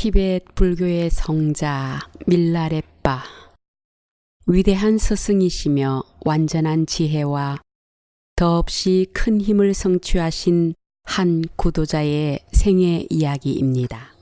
티베트 불교의 성자 밀라레빠, 위대한 스승이시며 완전한 지혜와 더없이 큰 힘을 성취하신 한 구도자의 생애 이야기입니다.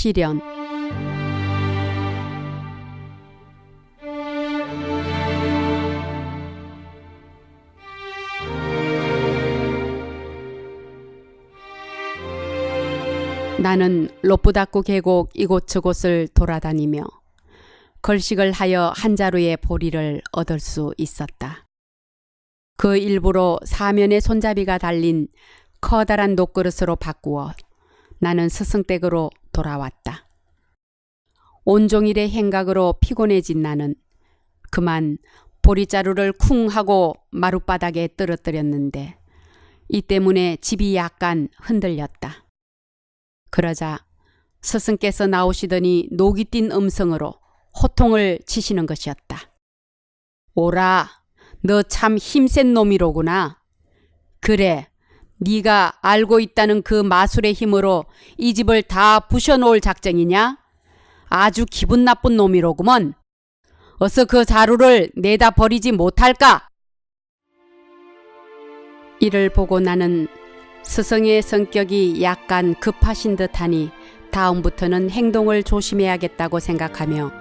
시련. 나는 로프다쿠 계곡 이곳저곳을 돌아다니며 걸식을 하여 한 자루의 보리를 얻을 수 있었다. 그 일부로 사면에 손잡이가 달린 커다란 녹그릇으로 바꾸어 나는 스승댁으로 돌아왔다. 온종일의 행각으로 피곤해진 나는 그만 보리자루를 쿵 하고 마룻바닥에 떨어뜨렸는데 이 때문에 집이 약간 흔들렸다. 그러자 스승께서 나오시더니 녹이 띈 음성으로 호통을 치시는 것이었다. 오라, 너 참 힘센 놈이로구나. 그래, 네가 알고 있다는 그 마술의 힘으로 이 집을 다 부셔놓을 작정이냐? 아주 기분 나쁜 놈이로구먼. 어서 그 자루를 내다 버리지 못할까? 이를 보고 나는 스승의 성격이 약간 급하신 듯하니 다음부터는 행동을 조심해야겠다고 생각하며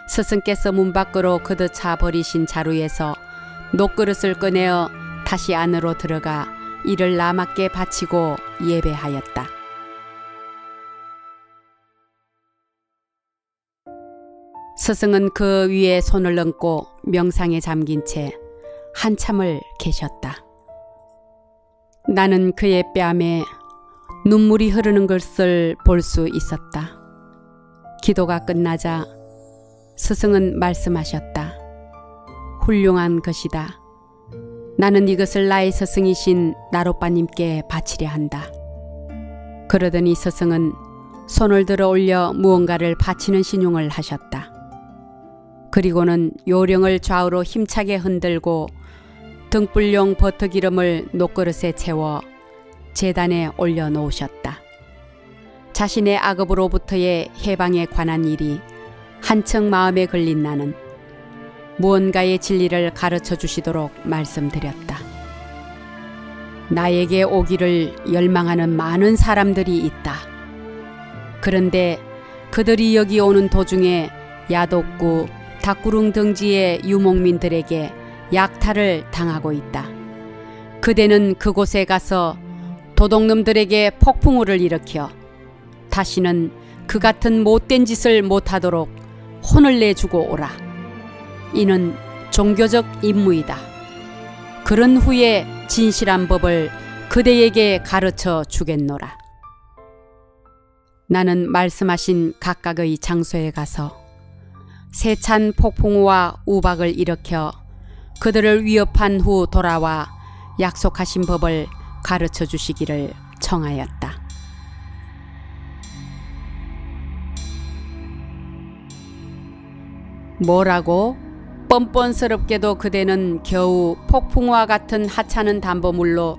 스승께서 문 밖으로 그득 차 버리신 자루에서 녹그릇을 꺼내어 다시 안으로 들어가 이를 나맞게 바치고 예배하였다. 스승은 그 위에 손을 얹고 명상에 잠긴 채 한참을 계셨다. 나는 그의 뺨에 눈물이 흐르는 것을 볼 수 있었다. 기도가 끝나자 스승은 말씀하셨다. 훌륭한 것이다. 나는 이것을 나의 스승이신 나로빠님께 바치려 한다. 그러더니 스승은 손을 들어 올려 무언가를 바치는 신용을 하셨다. 그리고는 요령을 좌우로 힘차게 흔들고 등불용 버터기름을 녹그릇에 채워 제단에 올려놓으셨다. 자신의 악업으로부터의 해방에 관한 일이 한층 마음에 걸린 나는 무언가의 진리를 가르쳐 주시도록 말씀드렸다. 나에게 오기를 열망하는 많은 사람들이 있다. 그런데 그들이 여기 오는 도중에 야독구, 닭구릉 등지의 유목민들에게 약탈을 당하고 있다. 그대는 그곳에 가서 도둑놈들에게 폭풍우를 일으켜 다시는 그 같은 못된 짓을 못하도록 혼을 내주고 오라. 이는 종교적 임무이다. 그런 후에 진실한 법을 그대에게 가르쳐 주겠노라. 나는 말씀하신 각각의 장소에 가서 세찬 폭풍우와 우박을 일으켜 그들을 위협한 후 돌아와 약속하신 법을 가르쳐 주시기를 청하였다. 뭐라고? 뻔뻔스럽게도 그대는 겨우 폭풍우와 같은 하찮은 담보물로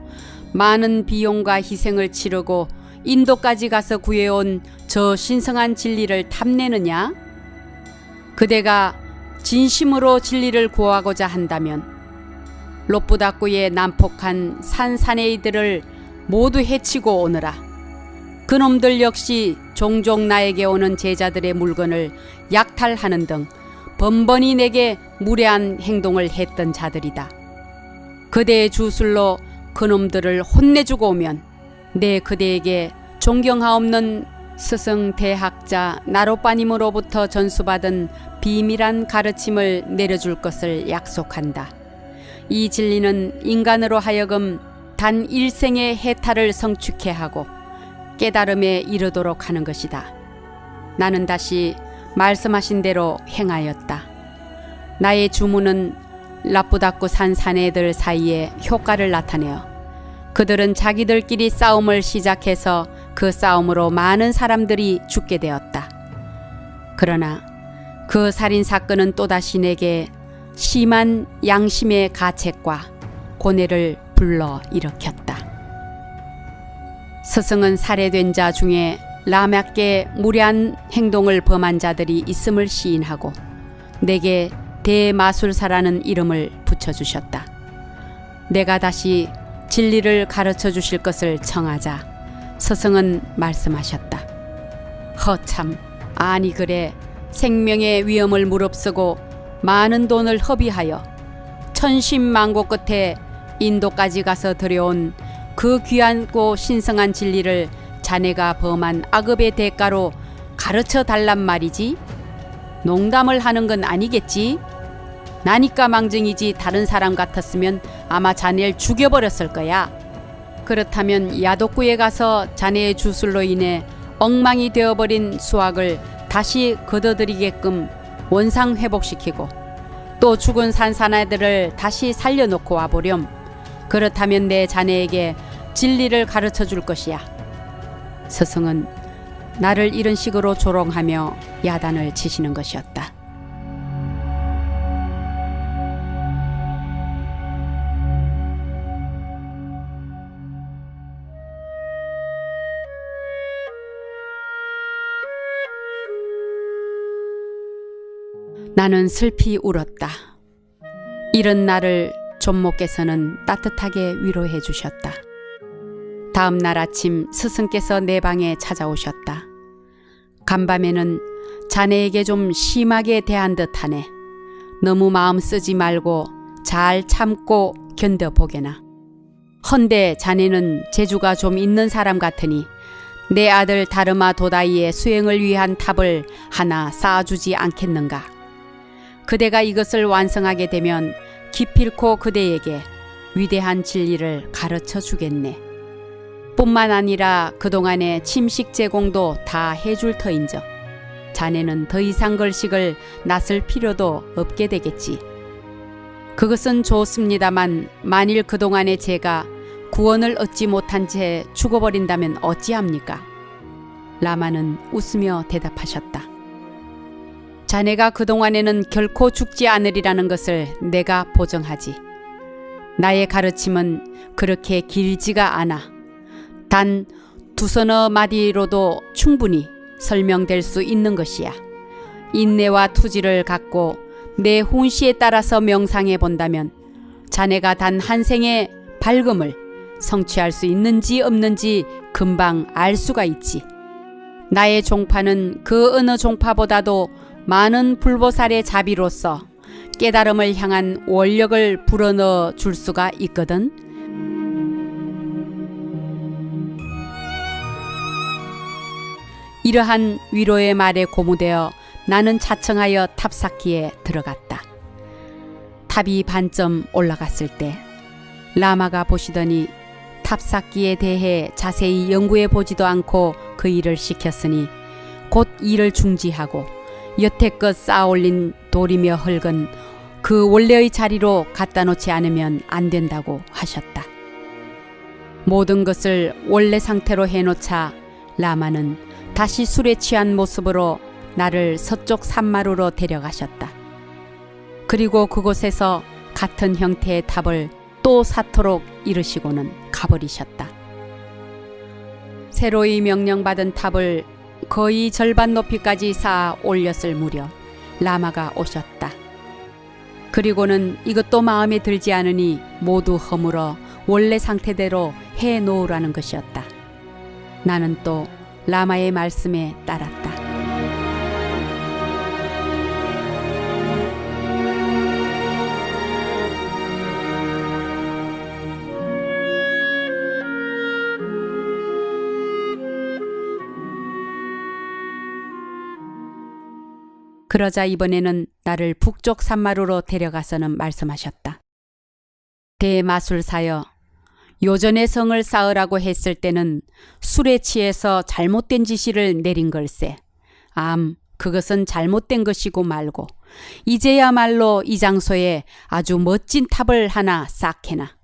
많은 비용과 희생을 치르고 인도까지 가서 구해온 저 신성한 진리를 탐내느냐? 그대가 진심으로 진리를 구하고자 한다면 로프다쿠의 난폭한 산사내이들을 모두 해치고 오너라. 그놈들 역시 종종 나에게 오는 제자들의 물건을 약탈하는 등 번번이 내게 무례한 행동을 했던 자들이다. 그대의 주술로 그놈들을 혼내주고 오면 내 그대에게 존경하옵는 스승 대학자 나로빠님으로부터 전수받은 비밀한 가르침을 내려줄 것을 약속한다. 이 진리는 인간으로 하여금 단 일생의 해탈을 성취케 하고 깨달음에 이르도록 하는 것이다. 나는 다시 말씀하신 대로 행하였다. 나의 주문은 라뿌다쿠 산 사내들 사이에 효과를 나타내어 그들은 자기들끼리 싸움을 시작해서 그 싸움으로 많은 사람들이 죽게 되었다. 그러나 그 살인사건은 또다시 내게 심한 양심의 가책과 고뇌를 불러 일으켰다. 스승은 살해된 자 중에 라마께 무례한 행동을 범한 자들이 있음을 시인하고 내게 대마술사라는 이름을 붙여주셨다. 내가 다시 진리를 가르쳐 주실 것을 청하자 스승은 말씀하셨다. 허참, 아니 그래, 생명의 위험을 무릅쓰고 많은 돈을 허비하여 천신만고 끝에 인도까지 가서 들여온 그 귀하고 신성한 진리를 자네가 범한 악업의 대가로 가르쳐 달란 말이지? 농담을 하는 건 아니겠지? 나니까 망정이지 다른 사람 같았으면 아마 자네를 죽여버렸을 거야. 그렇다면 야독구에 가서 자네의 주술로 인해 엉망이 되어버린 수학을 다시 걷어들이게끔 원상 회복시키고 또 죽은 산사나들을 다시 살려놓고 와보렴. 그렇다면 내 자네에게 진리를 가르쳐 줄 것이야. 스승은 나를 이런 식으로 조롱하며 야단을 치시는 것이었다. 나는 슬피 울었다. 이런 나를 존모께서는 따뜻하게 위로해 주셨다. 다음 날 아침 스승께서 내 방에 찾아오셨다. 간밤에는 자네에게 좀 심하게 대한 듯하네. 너무 마음 쓰지 말고 잘 참고 견뎌보게나. 헌데 자네는 재주가 좀 있는 사람 같으니 내 아들 다르마 도다이의 수행을 위한 탑을 하나 쌓아주지 않겠는가. 그대가 이것을 완성하게 되면 기필코 그대에게 위대한 진리를 가르쳐 주겠네. 뿐만 아니라 그동안의 침식 제공도 다 해줄 터인저 자네는 더 이상 걸식을 나설 필요도 없게 되겠지. 그것은 좋습니다만 만일 그동안의 제가 구원을 얻지 못한 채 죽어버린다면 어찌합니까? 라마는 웃으며 대답하셨다. 자네가 그동안에는 결코 죽지 않으리라는 것을 내가 보증하지. 나의 가르침은 그렇게 길지가 않아. 단 두서너 마디로도 충분히 설명될 수 있는 것이야. 인내와 투지를 갖고 내 훈시에 따라서 명상해 본다면 자네가 단 한 생의 밝음을 성취할 수 있는지 없는지 금방 알 수가 있지. 나의 종파는 그 어느 종파보다도 많은 불보살의 자비로서 깨달음을 향한 원력을 불어넣어 줄 수가 있거든. 이러한 위로의 말에 고무되어 나는 차청하여 탑 쌓기에 들어갔다. 탑이 반점 올라갔을 때 라마가 보시더니 탑 쌓기에 대해 자세히 연구해 보지도 않고 그 일을 시켰으니 곧 일을 중지하고 여태껏 쌓아올린 돌이며 흙은 그 원래의 자리로 갖다 놓지 않으면 안 된다고 하셨다. 모든 것을 원래 상태로 해놓자 라마는 다시 술에 취한 모습으로 나를 서쪽 산마루로 데려가셨다. 그리고 그곳에서 같은 형태의 탑을 또 쌓도록 이르시고는 가버리셨다. 새로이 명령받은 탑을 거의 절반 높이까지 쌓아 올렸을 무렵 라마가 오셨다. 그리고는 이것도 마음에 들지 않으니 모두 허물어 원래 상태대로 해놓으라는 것이었다. 나는 또 라마의 말씀에 따랐다. 그러자 이번에는 나를 북쪽 산마루로 데려가서는 말씀하셨다. 대마술사여, 요전에 성을 쌓으라고 했을 때는 술에 취해서 잘못된 지시를 내린 걸세. 그것은 잘못된 것이고 말고 이제야말로 이 장소에 아주 멋진 탑을 하나 쌓게나.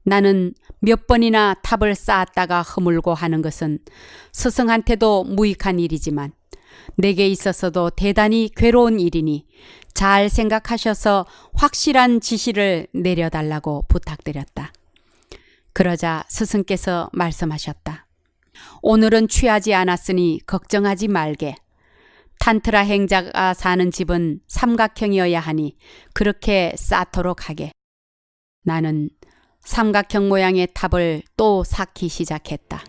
나는 몇 번이나 탑을 쌓았다가 허물고 하는 것은 스승한테도 무익한 일이지만 내게 있어서도 대단히 괴로운 일이니 잘 생각하셔서 확실한 지시를 내려달라고 부탁드렸다. 그러자 스승께서 말씀하셨다. 오늘은 취하지 않았으니 걱정하지 말게. 탄트라 행자가 사는 집은 삼각형이어야 하니 그렇게 쌓도록 하게. 나는 삼각형 모양의 탑을 또 쌓기 시작했다.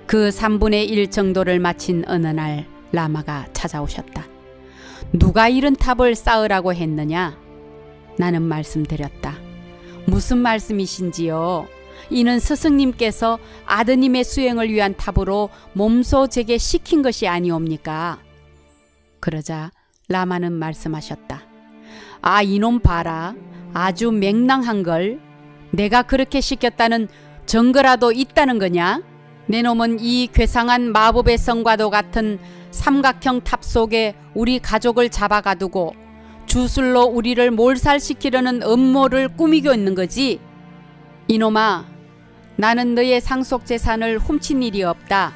그 3분의 1 정도를 마친 어느 날 라마가 찾아오셨다. 누가 이런 탑을 쌓으라고 했느냐? 나는 말씀드렸다. 무슨 말씀이신지요? 이는 스승님께서 아드님의 수행을 위한 탑으로 몸소 제게 시킨 것이 아니옵니까? 그러자 라마는 말씀하셨다. 이놈 봐라. 아주 맹랑한걸. 내가 그렇게 시켰다는 증거라도 있다는 거냐? 내 놈은 이 괴상한 마법의 성과도 같은 삼각형 탑 속에 우리 가족을 잡아가두고 주술로 우리를 몰살시키려는 음모를 꾸미고 있는 거지. 이놈아, 나는 너의 상속재산을 훔친 일이 없다.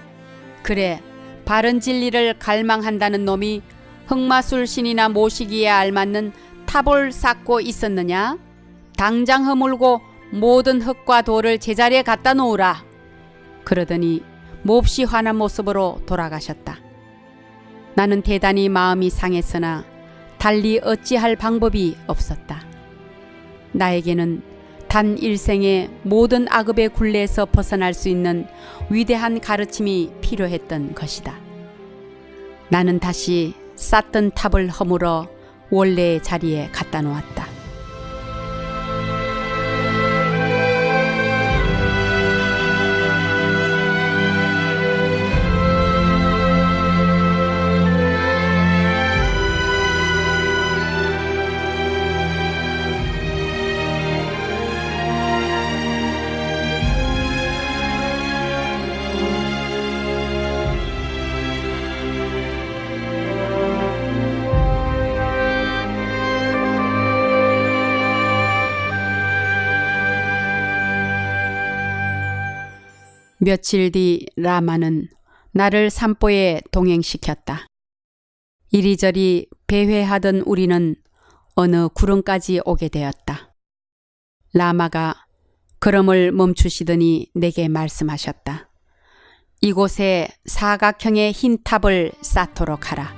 그래, 바른 진리를 갈망한다는 놈이 흑마술 신이나 모시기에 알맞는 탑을 쌓고 있었느냐? 당장 허물고 모든 흙과 돌을 제자리에 갖다 놓으라. 그러더니 몹시 화난 모습으로 돌아가셨다. 나는 대단히 마음이 상했으나 달리 어찌할 방법이 없었다. 나에게는 단 일생에 모든 악업의 굴레에서 벗어날 수 있는 위대한 가르침이 필요했던 것이다. 나는 다시 쌓던 탑을 허물어 원래의 자리에 갖다 놓았다. 며칠 뒤 라마는 나를 산보에 동행시켰다. 이리저리 배회하던 우리는 어느 구름까지 오게 되었다. 라마가 걸음을 멈추시더니 내게 말씀하셨다. 이곳에 사각형의 흰 탑을 쌓도록 하라.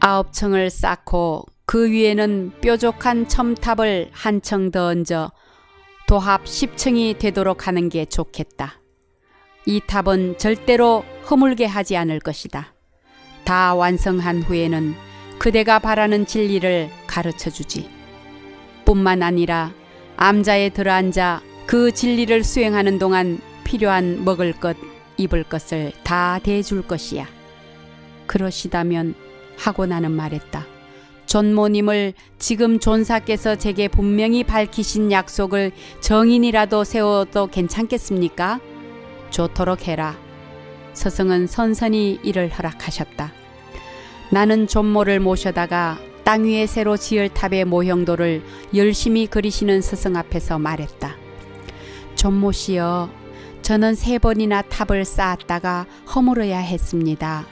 9층을 쌓고 그 위에는 뾰족한 첨탑을 한 층 더 얹어 도합 10층이 되도록 하는 게 좋겠다. 이 탑은 절대로 허물게 하지 않을 것이다. 다 완성한 후에는 그대가 바라는 진리를 가르쳐 주지. 뿐만 아니라 암자에 들어앉아 그 진리를 수행하는 동안 필요한 먹을 것, 입을 것을 다 대줄 것이야. 그러시다면 하고 나는 말했다. 존모님을 지금 존사께서 제게 분명히 밝히신 약속을 정인이라도 세워도 괜찮겠습니까? 좋도록 해라. 스승은 선선히 이를 허락하셨다. 나는 존모를 모셔다가 땅 위에 새로 지을 탑의 모형도를 열심히 그리시는 스승 앞에서 말했다. 존모시여, 저는 3번이나 탑을 쌓았다가 허물어야 했습니다.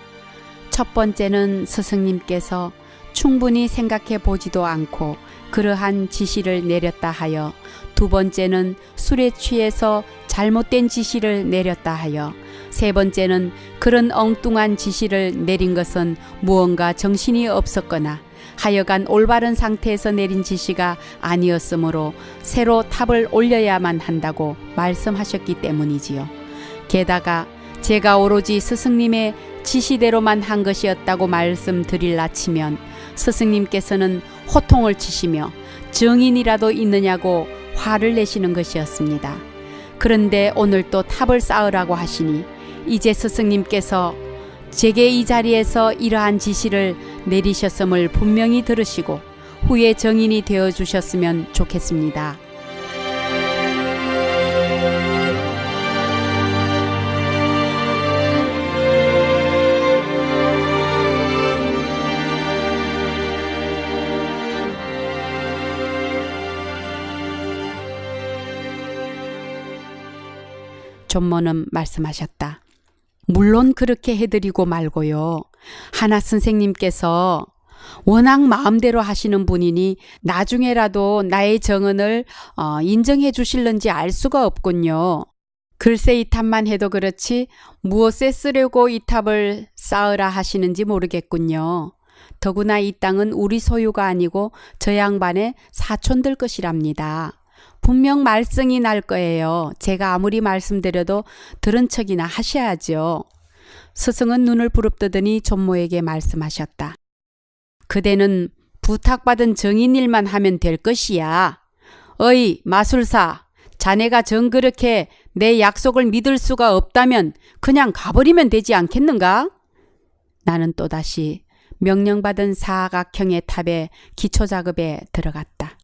첫 번째는 스승님께서 충분히 생각해 보지도 않고 그러한 지시를 내렸다 하여, 두 번째는 술에 취해서 잘못된 지시를 내렸다 하여, 세 번째는 그런 엉뚱한 지시를 내린 것은 무언가 정신이 없었거나 하여간 올바른 상태에서 내린 지시가 아니었으므로 새로 탑을 올려야만 한다고 말씀하셨기 때문이지요. 게다가 제가 오로지 스승님의 지시대로만 한 것이었다고 말씀드릴라 치면 스승님께서는 호통을 치시며 증인이라도 있느냐고 화를 내시는 것이었습니다. 그런데 오늘 또 탑을 쌓으라고 하시니 이제 스승님께서 제게 이 자리에서 이러한 지시를 내리셨음을 분명히 들으시고 후에 정인이 되어 주셨으면 좋겠습니다. 존모는 말씀하셨다. 물론 그렇게 해드리고 말고요. 하나 선생님께서 워낙 마음대로 하시는 분이니 나중에라도 나의 정언을 인정해 주실는지 알 수가 없군요. 글쎄 이 탑만 해도 그렇지 무엇에 쓰려고 이 탑을 쌓으라 하시는지 모르겠군요. 더구나 이 땅은 우리 소유가 아니고 저 양반의 사촌들 것이랍니다. 분명 말썽이 날 거예요. 제가 아무리 말씀드려도 들은 척이나 하셔야죠. 스승은 눈을 부릅뜨더니 존모에게 말씀하셨다. 그대는 부탁받은 정인 일만 하면 될 것이야. 어이 마술사, 자네가 정 그렇게 내 약속을 믿을 수가 없다면 그냥 가버리면 되지 않겠는가? 나는 또다시 명령받은 사각형의 탑의 기초작업에 들어갔다.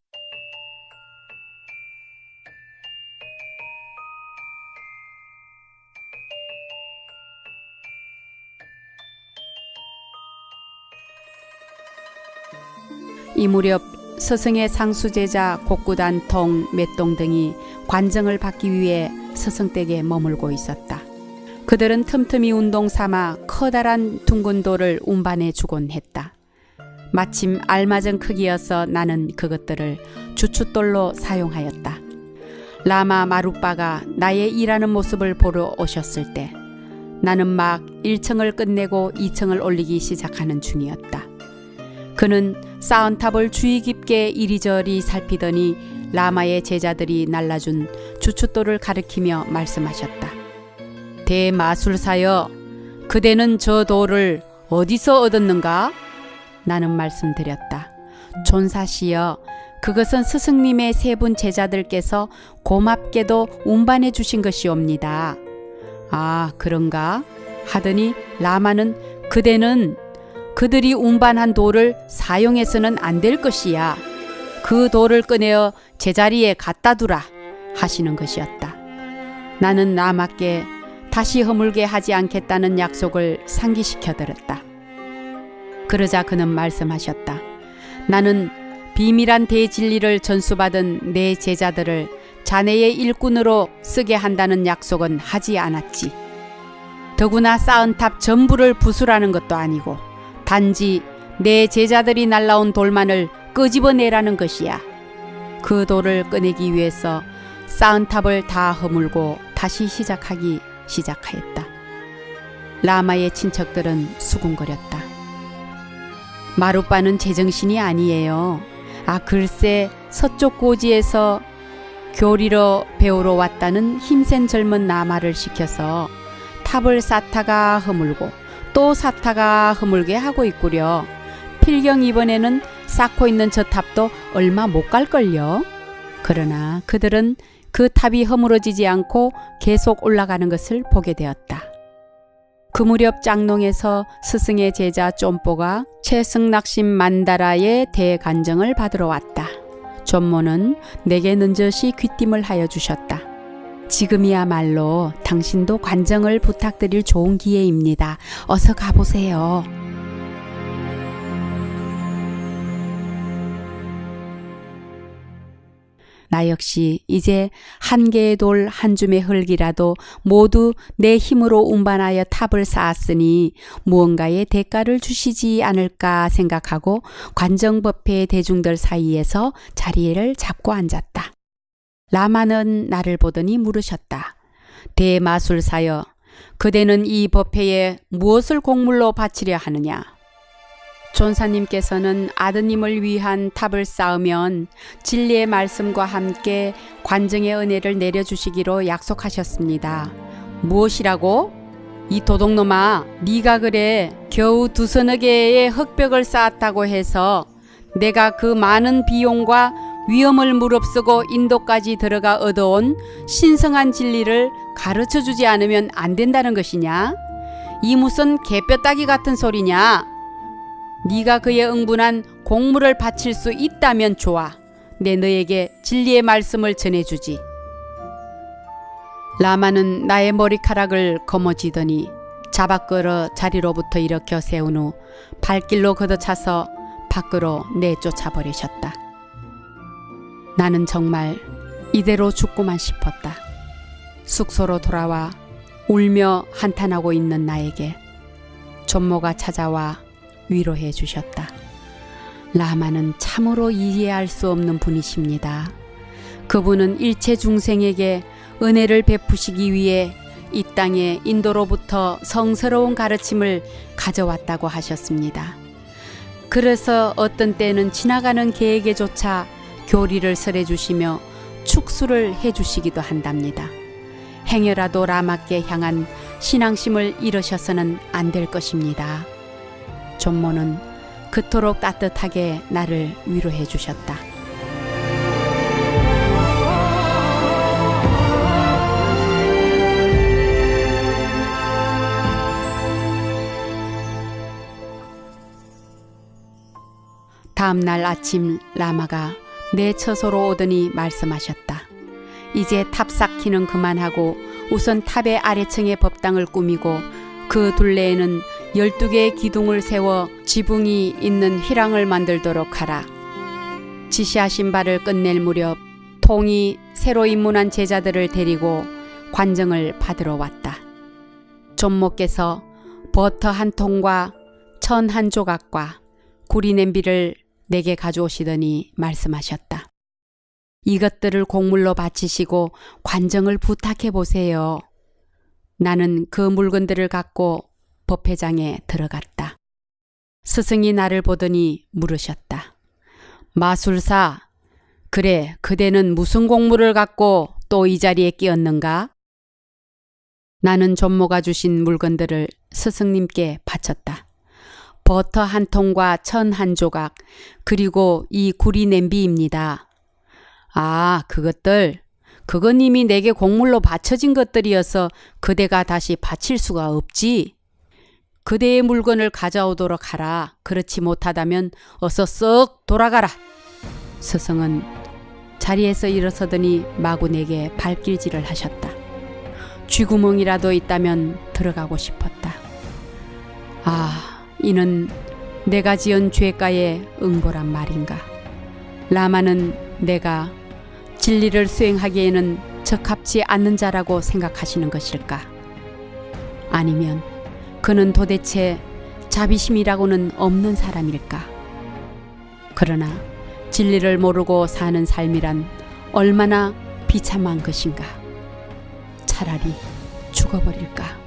이 무렵 스승의 상수제자 곡구단 동, 맷동 등이 관정을 받기 위해 스승댁에 머물고 있었다. 그들은 틈틈이 운동 삼아 커다란 둥근 돌을 운반해 주곤 했다. 마침 알맞은 크기여서 나는 그것들을 주춧돌로 사용하였다. 라마 마루빠가 나의 일하는 모습을 보러 오셨을 때 나는 막 1층을 끝내고 2층을 올리기 시작하는 중이었다. 그는 쌓은 탑을 주의 깊게 이리저리 살피더니 라마의 제자들이 날라준 주춧돌을 가리키며 말씀하셨다. 대마술사여, 그대는 저 돌을 어디서 얻었는가? 나는 말씀드렸다. 존사시여, 그것은 스승님의 세 분 제자들께서 고맙게도 운반해 주신 것이옵니다. 아, 그런가? 하더니 라마는 그대는 그들이 운반한 돌을 사용해서는 안 될 것이야. 그 돌을 꺼내어 제자리에 갖다 두라 하시는 것이었다. 나는 라마께 다시 허물게 하지 않겠다는 약속을 상기시켜 드렸다. 그러자 그는 말씀하셨다. 나는 비밀한 대진리를 전수받은 내 제자들을 자네의 일꾼으로 쓰게 한다는 약속은 하지 않았지. 더구나 쌓은 탑 전부를 부수라는 것도 아니고 단지 내 제자들이 날라온 돌만을 끄집어내라는 것이야. 그 돌을 꺼내기 위해서 쌓은 탑을 다 허물고 다시 시작하기 시작하였다. 라마의 친척들은 수군거렸다. 마루빠는 제정신이 아니에요. 아, 글쎄 서쪽 고지에서 교리로 배우러 왔다는 힘센 젊은 나마를 시켜서 탑을 쌓다가 허물고 또 쌓다가 허물게 하고 있구려. 필경 이번에는 쌓고 있는 저 탑도 얼마 못 갈걸요. 그러나 그들은 그 탑이 허물어지지 않고 계속 올라가는 것을 보게 되었다. 그 무렵 짱농에서 스승의 제자 쫌뽀가 최승낙심 만다라의 대간정을 받으러 왔다. 존모는 내게 는저시 귀띔을 하여 주셨다. 지금이야말로 당신도 관정을 부탁드릴 좋은 기회입니다. 어서 가보세요. 나 역시 이제 한 개의 돌 한 줌의 흙이라도 모두 내 힘으로 운반하여 탑을 쌓았으니 무언가의 대가를 주시지 않을까 생각하고 관정법회 대중들 사이에서 자리를 잡고 앉았다. 라마는 나를 보더니 물으셨다. 대마술사여, 그대는 이 법회에 무엇을 공물로 바치려 하느냐? 존사님께서는 아드님을 위한 탑을 쌓으면 진리의 말씀과 함께 관정의 은혜를 내려주시기로 약속하셨습니다. 무엇이라고? 이 도둑놈아, 네가 그래 겨우 두서너 개의 흙벽을 쌓았다고 해서 내가 그 많은 비용과 위험을 무릅쓰고 인도까지 들어가 얻어온 신성한 진리를 가르쳐 주지 않으면 안 된다는 것이냐? 이 무슨 개뼈따기 같은 소리냐? 네가 그에 응분한 공물을 바칠 수 있다면 좋아. 내 너에게 진리의 말씀을 전해주지. 라마는 나의 머리카락을 거머쥐더니 잡아끌어 자리로부터 일으켜 세운 후 발길로 걷어차서 밖으로 내쫓아버리셨다. 나는 정말 이대로 죽고만 싶었다. 숙소로 돌아와 울며 한탄하고 있는 나에게 존모가 찾아와 위로해 주셨다. 라마는 참으로 이해할 수 없는 분이십니다. 그분은 일체 중생에게 은혜를 베푸시기 위해 이 땅에 인도로부터 성스러운 가르침을 가져왔다고 하셨습니다. 그래서 어떤 때는 지나가는 개에게조차 교리를 설해주시며 축수를 해주시기도 한답니다. 행여라도 라마께 향한 신앙심을 잃으셔서는 안 될 것입니다. 존모는 그토록 따뜻하게 나를 위로해 주셨다. 다음 날 아침 라마가 내 처소로 오더니 말씀하셨다. 이제 탑 쌓기는 그만하고 우선 탑의 아래층에 법당을 꾸미고 그 둘레에는 12개의 기둥을 세워 지붕이 있는 휘랑을 만들도록 하라. 지시하신 바를 끝낼 무렵 통이 새로 입문한 제자들을 데리고 관정을 받으러 왔다. 존모께서 버터 한 통과 천 한 조각과 구리 냄비를 내게 가져오시더니 말씀하셨다. 이것들을 곡물로 바치시고 관정을 부탁해 보세요. 나는 그 물건들을 갖고 법회장에 들어갔다. 스승이 나를 보더니 물으셨다. 마술사, 그래, 그대는 무슨 곡물을 갖고 또 이 자리에 끼었는가? 나는 존모가 주신 물건들을 스승님께 바쳤다. 버터 한 통과 천 한 조각, 그리고 이 구리 냄비입니다. 아, 그건 이미 내게 곡물로 바쳐진 것들이어서 그대가 다시 바칠 수가 없지. 그대의 물건을 가져오도록 하라. 그렇지 못하다면 어서 썩 돌아가라. 스승은 자리에서 일어서더니 마구 내게 발길질을 하셨다. 쥐구멍이라도 있다면 들어가고 싶었다. 아, 이는 내가 지은 죄가의 응보란 말인가. 라마는 내가 진리를 수행하기에는 적합지 않는 자라고 생각하시는 것일까? 아니면 그는 도대체 자비심이라고는 없는 사람일까? 그러나 진리를 모르고 사는 삶이란 얼마나 비참한 것인가? 차라리 죽어버릴까?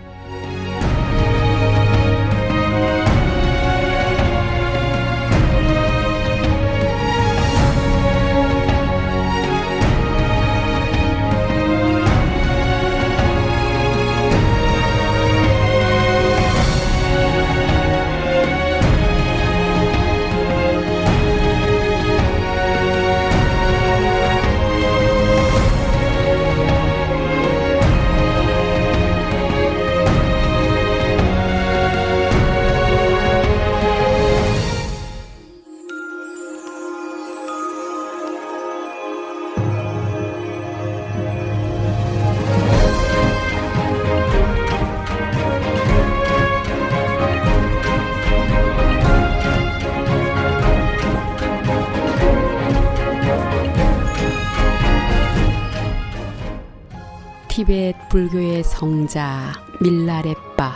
티베트 불교의 성자 밀라레빠,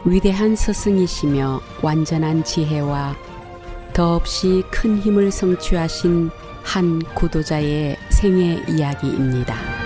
위대한 스승이시며 완전한 지혜와 더없이 큰 힘을 성취하신 한 구도자의 생애 이야기입니다.